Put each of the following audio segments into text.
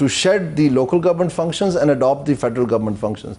to shed the local government functions and adopt the federal government functions।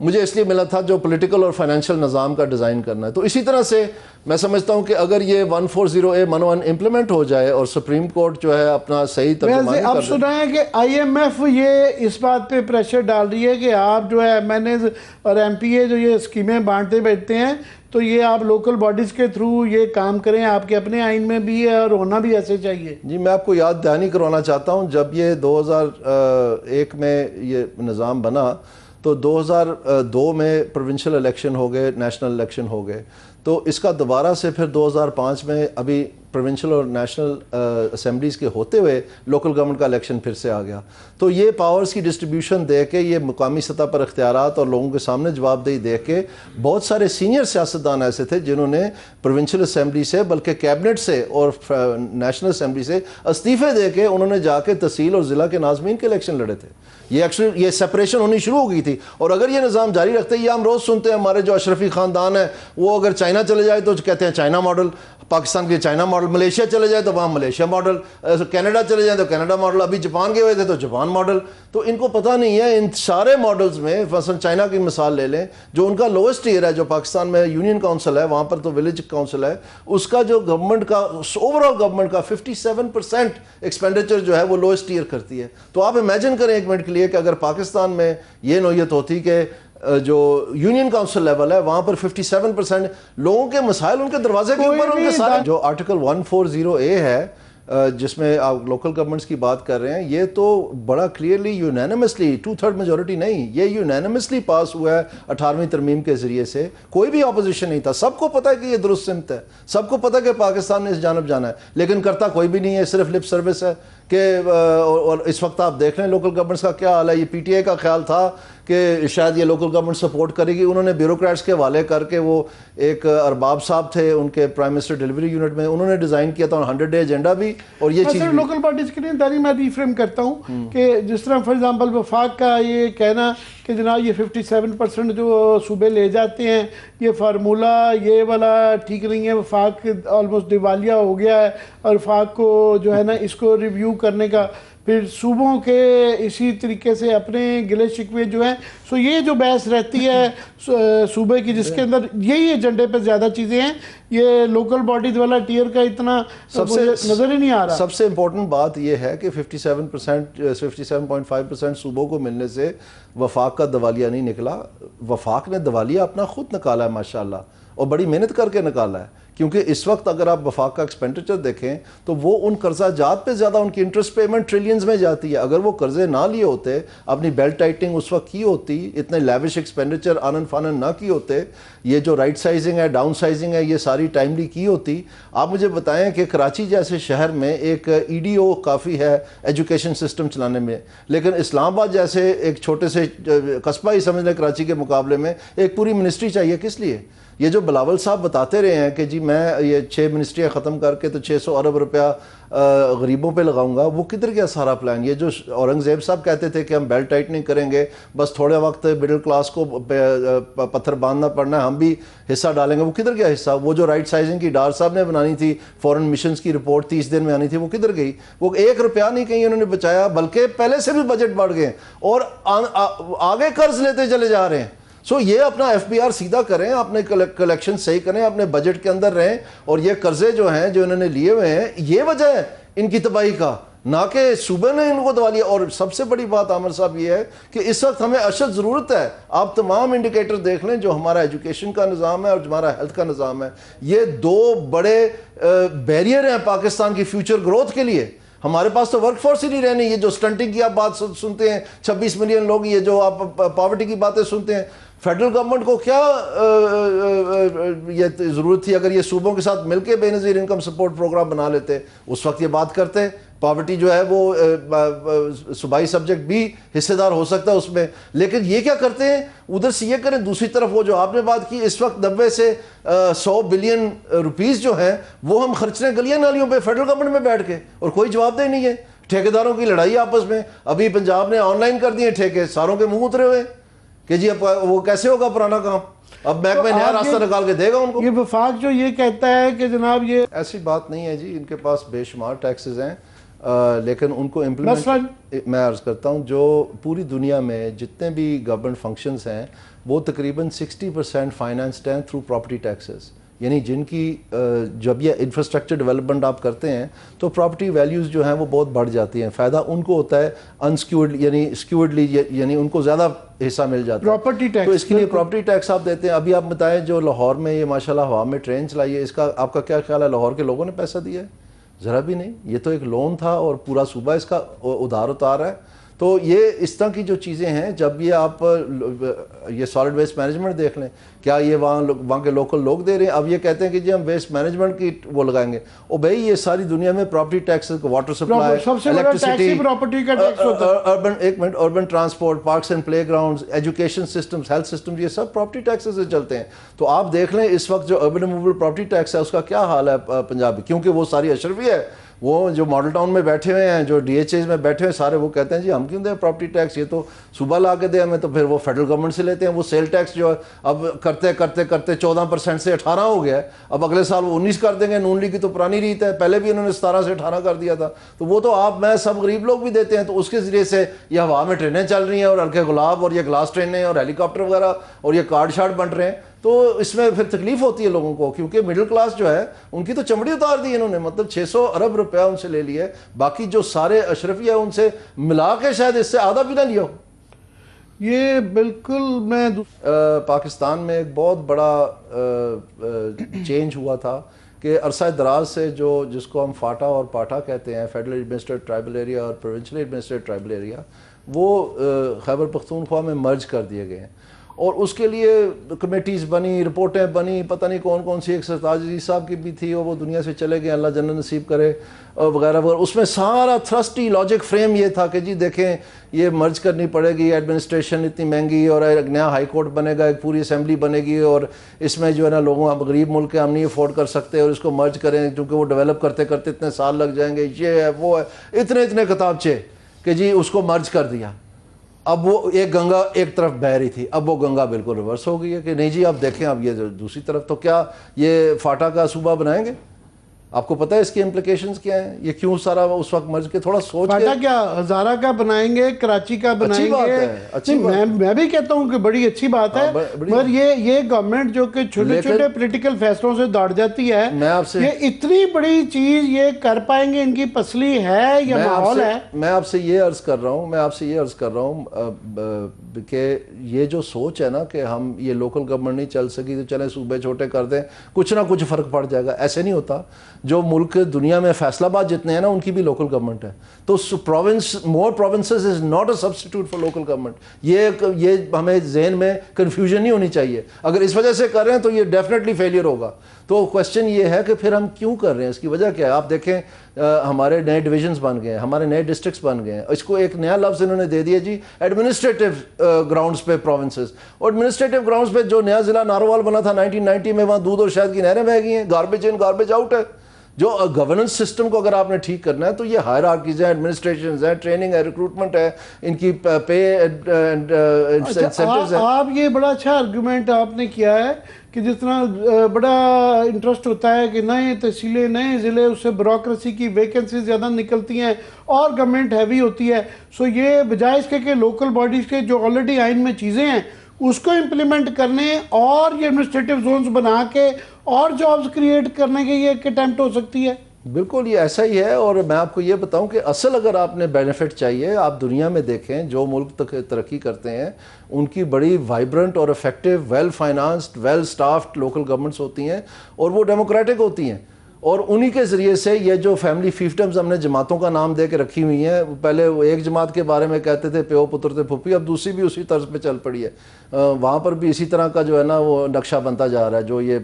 مجھے اس لیے ملا تھا جو پولیٹیکل اور فائنینشیل نظام کا ڈیزائن کرنا ہے. تو اسی طرح سے میں سمجھتا ہوں کہ اگر یہ 140A11 امپلیمنٹ ہو جائے اور سپریم کورٹ جو ہے اپنا صحیح ترجمانی اب سنا ہے کہ IMF یہ اس بات پہ پریشر ڈال رہی ہے کہ آپ جو ہے MNAs اور MPA جو یہ اسکیمیں بانٹتے بیٹھتے ہیں تو یہ آپ لوکل باڈیز کے تھرو یہ کام کریں, آپ کے اپنے آئین میں بھی ہے اور ہونا بھی ایسے چاہیے. جی میں آپ کو یاد دہانی کروانا چاہتا ہوں, جب یہ 2001 میں یہ نظام بنا تو 2002 میں پروونشل الیکشن ہو گئے, نیشنل الیکشن ہو گئے, تو اس کا دوبارہ سے پھر 2005 میں ابھی پروونشل اور نیشنل اسمبلیز کے ہوتے ہوئے لوکل گورنمنٹ کا الیکشن پھر سے آ گیا. تو یہ پاورز کی ڈسٹریبیوشن دیکھ کے, یہ مقامی سطح پر اختیارات اور لوگوں کے سامنے جواب دہی دیکھ کے بہت سارے سینئر سیاستدان ایسے تھے جنہوں نے پروونشل اسمبلی سے بلکہ کیبنٹ سے اور نیشنل اسمبلی سے استعفے دے کے انہوں نے جا کے تحصیل اور ضلع کے ناظمین کے الیکشن لڑے تھے. یہ سپریشن ہونی شروع ہو گئی تھی. اور اگر یہ نظام جاری رکھتے, یہ ہم روز سنتے ہیں ہمارے جو اشرفی خاندان ہے وہ اگر چائنا چلے جائے تو کہتے ہیں چائنا ماڈل, پاکستان کے چائنا ماڈل, ملیشیا چلے جائے تو وہاں ملیشیا ماڈل, کینیڈا چلے جائیں تو کینیڈا ماڈل, ابھی جاپان گئے ہوئے تھے تو جاپان ماڈل. تو ان کو پتہ نہیں ہے ان سارے ماڈلز میں, مثلا چائنا کی مثال لے لیں, جو ان کا لوئسٹ ٹیئر ہے جو پاکستان میں یونین کاؤنسل ہے, وہاں پر تو ولیج کاؤنسل ہے, اس کا جو گورنمنٹ کا اوور آل گورنمنٹ کا 57% ایکسپینڈیچر جو ہے وہ لوئسٹ ٹیئر کرتی ہے. تو آپ امیجن کریں ایک منٹ کے لیے کہ اگر پاکستان میں یہ نوعیت ہوتی کہ جو یونین کاؤنسل لیول ہے وہاں پر 57% لوگوں کے مسائل ان کے دروازے کے اوپر, ان کے سارے جو آرٹیکل 140A ہے جس میں آپ لوکل گورنمنٹس کی بات کر رہے ہیں, یہ تو بڑا کلیئرلی یونینمسلی 2/3 میجورٹی نہیں, یہ یونینمسلی پاس ہوا ہے 18ویں ترمیم کے ذریعے سے. کوئی بھی اپوزیشن نہیں تھا, سب کو پتہ ہے کہ یہ درست سمت ہے, سب کو پتہ ہے کہ پاکستان نے اس جانب جانا ہے, لیکن کرتا کوئی بھی نہیں ہے, صرف لپ سروس ہے. کہ اور اس وقت آپ دیکھ رہے ہیں لوکل گورنمنٹس کا کیا حال ہے. یہ PTI کا خیال تھا کہ شاید یہ لوکل گورنمنٹ سپورٹ کرے گی, انہوں نے بیوروکریٹس کے حوالے کر کے, وہ ایک ارباب صاحب تھے ان کے پرائم منسٹر ڈیلیوری یونٹ میں, انہوں نے ڈیزائن کیا تھا 100 ڈے ایجنڈا بھی, اور یہ چیز لوکل پارٹیز کے لیے داری میں ریفریم کرتا ہوں کہ جس طرح فار ایگزامپل وفاق کا یہ کہنا کہ جناب یہ 57% جو صوبے لے جاتے ہیں, یہ فارمولہ یہ والا ٹھیک نہیں ہے, وفاق آلموسٹ دیوالیہ ہو گیا ہے, اور وفاق کو جو ہے نا اس کو ریویو کرنے کا, پھر صوبوں کے اسی طریقے سے اپنے گلے شکوے جو ہیں. سو یہ جو بحث رہتی ہے صوبے کی جس کے اندر یہی ایجنڈے پہ زیادہ چیزیں ہیں, یہ لوکل باڈیز والا ٹیئر کا اتنا نظر ہی نہیں آ رہا. سب سے امپورٹنٹ بات یہ ہے کہ 57.5% صوبوں کو ملنے سے وفاق کا دیوالیہ نہیں نکلا. وفاق نے دیوالیہ اپنا خود نکالا ہے ماشاءاللہ, اور بڑی محنت کر کے نکالا ہے. کیونکہ اس وقت اگر آپ وفاق کا ایکسپینڈیچر دیکھیں تو وہ ان قرضہ جات پہ زیادہ, ان کی انٹرسٹ پیمنٹ ٹریلینز میں جاتی ہے. اگر وہ قرضے نہ لیے ہوتے, اپنی بیلٹ ٹائٹنگ اس وقت کی ہوتی, اتنے لیوش ایکسپینڈیچر آنن فانن نہ کی ہوتے, یہ جو رائٹ سائزنگ ہے, ڈاؤن سائزنگ ہے, یہ ساری ٹائملی کی ہوتی. آپ مجھے بتائیں کہ کراچی جیسے شہر میں ایک EDO کافی ہے ایجوکیشن سسٹم چلانے میں, لیکن اسلام آباد جیسے ایک چھوٹے سے قصبہ ہی سمجھ لیں کراچی کے مقابلے میں ایک پوری منسٹری چاہیے. کس لیے؟ یہ جو بلاول صاحب بتاتے رہے ہیں کہ جی میں یہ 6 منسٹریاں ختم کر کے تو 600 ارب روپیہ غریبوں پہ لگاؤں گا, وہ کدھر گیا سارا پلان؟ یہ جو اورنگزیب صاحب کہتے تھے کہ ہم بیلٹ ٹائٹننگ کریں گے, بس تھوڑے وقت مڈل کلاس کو پتھر باندھنا پڑنا ہے, ہم بھی حصہ ڈالیں گے, وہ کدھر گیا حصہ؟ وہ جو رائٹ سائزنگ کی ڈار صاحب نے بنانی تھی, فورن مشنز کی رپورٹ 30 دن میں آنی تھی, وہ کدھر گئی؟ وہ 1 روپیہ نہیں کہیں انہوں نے بچایا, بلکہ پہلے سے بھی بجٹ بڑھ گئے اور آگے قرض لیتے چلے جا رہے ہیں. سو یہ اپنا FBR سیدھا کریں, اپنے کلیکشن صحیح کریں, اپنے بجٹ کے اندر رہیں, اور یہ قرضے جو ہیں جو انہوں نے لیے ہوئے ہیں یہ وجہ ہے ان کی تباہی کا, نہ کہ صوبے نے ان کو دوا لیا. اور سب سے بڑی بات عامر صاحب یہ ہے کہ اس وقت ہمیں اشد ضرورت ہے, آپ تمام انڈیکیٹر دیکھ لیں جو ہمارا ایجوکیشن کا نظام ہے اور ہمارا ہیلتھ کا نظام ہے, یہ 2 بڑے بیریئر ہیں پاکستان کی فیوچر گروتھ کے لیے. ہمارے پاس تو ورک فورس ہی نہیں رہنی. یہ جو سٹنٹنگ کی آپ بات سنتے ہیں 26 ملین لوگ, یہ جو آپ پاورٹی کی باتیں سنتے ہیں, فیڈرل گورنمنٹ کو کیا یہ ضرورت تھی اگر یہ صوبوں کے ساتھ مل کے بے نظیر انکم سپورٹ پروگرام بنا لیتے, اس وقت یہ بات کرتے. پاورٹی جو ہے وہ صوبائی سبجیکٹ بھی حصے دار ہو سکتا ہے اس میں, لیکن یہ کیا کرتے ہیں, ادھر سے یہ کریں, دوسری طرف وہ جو آپ نے بات کی اس وقت 90 سے 100 بلین روپیز جو ہیں وہ ہم خرچ رہے ہیں گلیاں نالیوں پہ فیڈرل گورنمنٹ میں بیٹھ کے, اور کوئی جواب دہ نہیں ہے. ٹھیکیداروں کی لڑائی آپس میں, ابھی پنجاب نے آن لائن کر دیے ٹھیکے, ساروں کے منہ اترے ہوئے کہ جی اب وہ کیسے ہوگا پرانا کام, اب محکمہ نیا راستہ نکال کے دے گا ان کو. یہ وفاق جو یہ کہتا ہے کہ جناب یہ ایسی بات نہیں ہے جی, ان کے پاس بے شمار ٹیکسز ہیں. لیکن ان کو امپلیمنٹ میں عرض کرتا ہوں جو پوری دنیا میں جتنے بھی گورنمنٹ فنکشنز ہیں وہ تقریباً 60% فائنانسڈ ہیں تھرو پراپرٹی ٹیکسز، یعنی جن کی جب یہ انفراسٹرکچر ڈیولپمنٹ آپ کرتے ہیں تو پراپرٹی ویلیوز جو ہیں وہ بہت بڑھ جاتی ہیں، فائدہ ان کو ہوتا ہے انسکیورڈ یعنی سکیورڈلی، یعنی ان کو زیادہ حصہ مل جاتا ہے پراپرٹی ٹیکس، تو اس کے لیے پراپرٹی ٹیکس آپ دیتے ہیں۔ ابھی آپ بتائیں جو لاہور میں یہ ماشاءاللہ ہوا میں ٹرین چلائی ہے، اس کا آپ کا کیا خیال ہے؟ لاہور کے لوگوں نے پیسہ دیا ہے؟ ذرا بھی نہیں، یہ تو ایک لون تھا اور پورا صوبہ اس کا ادھار اتار رہا ہے۔ تو یہ اس طرح کی جو چیزیں ہیں، جب یہ آپ یہ سالڈ ویسٹ مینجمنٹ دیکھ لیں، کیا یہ وہاں کے لوکل لوگ دے رہے ہیں؟ اب یہ کہتے ہیں کہ جی ہم ویسٹ مینجمنٹ کی وہ لگائیں گے، او بھائی یہ ساری دنیا میں property tax, water supply, electricity, property کا ٹیکس ہوتا ہے، اربن ایک minute urban transport, parks and playgrounds, education systems, health systems, یہ سب پراپرٹی ٹیکسز سے چلتے ہیں۔ تو آپ دیکھ لیں اس وقت جو اربن موویبل پراپرٹی ٹیکس ہے اس کا کیا حال ہے پنجاب میں، کیونکہ وہ ساری اشرفی ہے، وہ جو ماڈل ٹاؤن میں بیٹھے ہوئے ہیں، جو ڈی ایچ ایز میں بیٹھے ہوئے سارے، وہ کہتے ہیں جی ہم کیوں دیں پراپرٹی ٹیکس، یہ تو صوبہ لا کے دے ہمیں، تو پھر وہ فیڈرل گورنمنٹ سے لیتے ہیں۔ وہ سیل ٹیکس جو ہے اب کرتے کرتے کرتے 14% سے 18 ہو گیا ہے، اب اگلے سال وہ 19 کر دیں گے۔ نون لیگ کی تو پرانی ریت ہے، پہلے بھی انہوں نے 17 سے 18 کر دیا تھا، تو وہ تو آپ میں سب غریب لوگ بھی دیتے ہیں، تو اس کے ذریعے سے یہ ہوا میں ٹرینیں چل رہی ہیں اور ہلکے گلاب اور یہ گلاس ٹرینیں اور ہیلی کاپٹر وغیرہ اور یہ کارڈ شارٹ بن رہے ہیں، تو اس میں پھر تکلیف ہوتی ہے لوگوں کو، کیونکہ مڈل کلاس جو ہے ان کی تو چمڑی اتار دی انہوں نے، مطلب 600 ارب روپیہ ان سے لے لیے، باقی جو سارے اشرفیہ ان سے ملا کے شاید اس سے آدھا بھی نہ لیا ہو۔ یہ بالکل میں پاکستان میں ایک بہت بڑا چینج ہوا تھا کہ عرصہ دراز سے جس کو ہم فاٹا اور پاٹا کہتے ہیں، فیڈرل ایڈمنسٹریٹو ٹرائبل ایریا اور پروونشل ایڈمنسٹریٹو ٹرائبل ایریا، وہ خیبر پختونخوا میں مرج کر دیے گئے ہیں، اور اس کے لیے کمیٹیز بنی، رپورٹیں بنی، پتہ نہیں کون کون سی، ایک سرتاج عزیز صاحب کی بھی تھی اور وہ دنیا سے چلے گئے، اللہ جنت نصیب کرے، وغیرہ وغیرہ۔ اس میں سارا تھرسٹی لاجک فریم یہ تھا کہ جی دیکھیں یہ مرج کرنی پڑے گی، ایڈمنسٹریشن اتنی مہنگی، اور ایک نیا ہائی کورٹ بنے گا، ایک پوری اسمبلی بنے گی، اور اس میں جو ہے نا لوگوں اب غریب ملک کے ہم نہیں افورڈ کر سکتے اور اس کو مرج کریں کیونکہ وہ ڈیولپ کرتے کرتے اتنے سال لگ جائیں گے، یہ ہے وہ ہے، اتنے کتابچے کہ جی اس کو مرج کر دیا۔ اب وہ ایک گنگا ایک طرف بہہ رہی تھی، اب وہ گنگا بالکل ریورس ہو گئی ہے کہ نہیں جی اب دیکھیں اب یہ دوسری طرف، تو کیا یہ فاٹا کا صوبہ بنائیں گے؟ آپ کو پتہ ہے اس کی امپلیکیشنز کیا ہیں؟ یہ کیوں سارا اس وقت مرج کے تھوڑا سوچ کے، فاٹا کیا ہزارہ کا بنائیں گے، کراچی کا بنائیں گے، میں بھی کہتا ہوں کہ بڑی اچھی بات ہے، مگر یہ گورنمنٹ جو کہ چھوٹے چھوٹے پولیٹیکل فیصلوں سے دوڑ جاتی ہے، یہ اتنی بڑی چیز یہ کر پائیں گے؟ ان کی پسلی ہے یا ماحول ہے؟ میں آپ سے یہ عرض کر رہا ہوں کہ یہ جو سوچ ہے نا کہ ہم یہ لوکل گورنمنٹ نہیں چل سکی تو چلیں صوبے چھوٹے کر دیں، کچھ نہ کچھ فرق پڑ جائے گا، ایسے نہیں ہوتا۔ جو ملک دنیا میں فیصلہ آباد جتنے ہیں نا ان کی بھی لوکل گورنمنٹ ہے، تو more provinces is not a substitute for local government. یہ ہمیں ذہن میں کنفیوژن نہیں ہونی چاہیے، اگر اس وجہ سے کر رہے ہیں تو یہ ڈیفینیٹلی فیلئر ہوگا۔ تو کوشچن یہ ہے کہ پھر ہم کیوں کر رہے ہیں، اس کی وجہ کیا ہے؟ آپ دیکھیں ہمارے نئے ڈویژنز بن گئے ہیں، ہمارے نئے ڈسٹرکٹس بن گئے ہیں، اس کو ایک نیا لفظ انہوں نے دے دیا جی ایڈمنسٹریٹو گراؤنڈز پہ پروونسز، اور ایڈمنسٹریٹو گراؤنڈز پہ جو نیا ضلع ناروال بنا تھا 1990 میں، وہاں دودھ اور شہد کی نہریں بہہ گئی ہیں، گاربیج ان گاربیج آؤٹ ہے۔ جو گورننس سسٹم کو اگر آپ نے ٹھیک کرنا ہے تو یہ ہائرارکیز ہیں، ایڈمنسٹریشنز ہیں، ٹریننگ ہے، ریکروٹمنٹ ہے، ان کی پے انسینٹیوز ہیں۔ آپ یہ بڑا اچھا آرگومنٹ آپ نے کیا ہے کہ جس طرح بڑا انٹرسٹ ہوتا ہے کہ نئے تحصیلیں، نئے ضلع، اس سے بیوروکریسی کی ویکنسیز زیادہ نکلتی ہیں اور گورنمنٹ ہیوی ہوتی ہے، سو یہ بجائے اس کے کہ لوکل باڈیز کے جو آلریڈی آئین میں چیزیں ہیں اس کو امپلیمنٹ کرنے اور یہ ایڈمنسٹریٹو زونز بنا کے اور جابز کریٹ کرنے کے یہ ایک اٹیمپٹ ہو سکتی ہے۔ بالکل یہ ایسا ہی ہے، اور میں آپ کو یہ بتاؤں کہ اصل اگر آپ نے بینیفٹ چاہیے، آپ دنیا میں دیکھیں جو ملک ترقی کرتے ہیں ان کی بڑی وائبرنٹ اور effective, well financed, well staffed local governments ہوتی ہیں، اور وہ ڈیموکریٹک ہوتی ہیں، اور انہی کے ذریعے سے یہ جو فیملی فیفٹمز ہم نے جماعتوں کا نام دے کے رکھی ہوئی ہیں، پہلے وہ ایک جماعت کے بارے میں کہتے تھے پیو پتر تھے پھپھی، اب دوسری بھی اسی طرز پہ چل پڑی ہے، وہاں پر بھی اسی طرح کا جو ہے نا وہ نقشہ بنتا جا رہا ہے جو یہ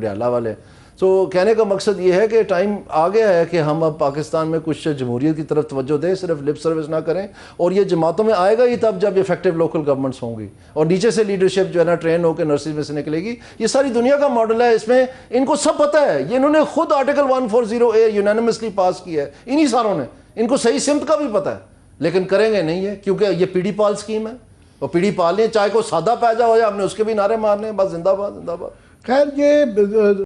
ڈیالہ والے۔ تو کہنے کا مقصد یہ ہے کہ ٹائم آ گیا ہے کہ ہم اب پاکستان میں کچھ جمہوریت کی طرف توجہ دیں، صرف لپ سروس نہ کریں، اور یہ جماعتوں میں آئے گا ہی تب جب ایفیکٹو لوکل گورنمنٹس ہوں گی، اور نیچے سے لیڈرشپ جو ہے نا ٹرین ہو کے نرسری میں سے نکلے گی۔ یہ ساری دنیا کا ماڈل ہے، اس میں ان کو سب پتہ ہے، یہ انہوں نے خود آرٹیکل 140A یونینیمسلی پاس کیا ہے، انہی ساروں نے، ان کو صحیح سمت کا بھی پتہ ہے، لیکن کریں گے نہیں ہے کیونکہ یہ پی ڈی پال اسکیم ہے، اور پی ڈی پال لیں چاہے کوئی سادہ پیجا ہو جائے، ہم نے اس کے بھی نعرے مارنے ہیں، بس زندہ باد زندہ باد۔ خیر یہ